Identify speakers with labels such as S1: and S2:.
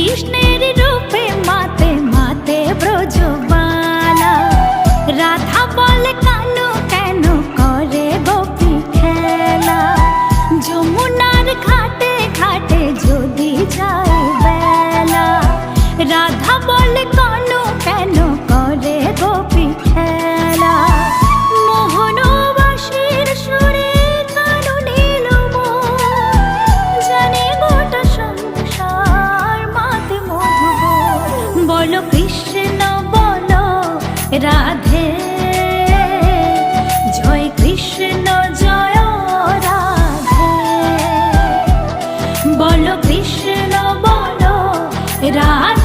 S1: কৃষ্ণের রূপে মাতে মাতে ব্রজবালা। রাধা বলে কানু কেন করে গোপী খেলা। যমুনার ঘাটে ঘাটে যদি যায় বেলা। রাধা বলে কানু কেন করে গোপী খেলা। মোহনবাসীর সুরে কানু নীল মন, জানে গোটা সংসার মাতে মধুবন। বলো কৃষ্ণ বলো রাধে, জয় কৃষ্ণ জয় রাধে। বলো কৃষ্ণ বলো রাধে।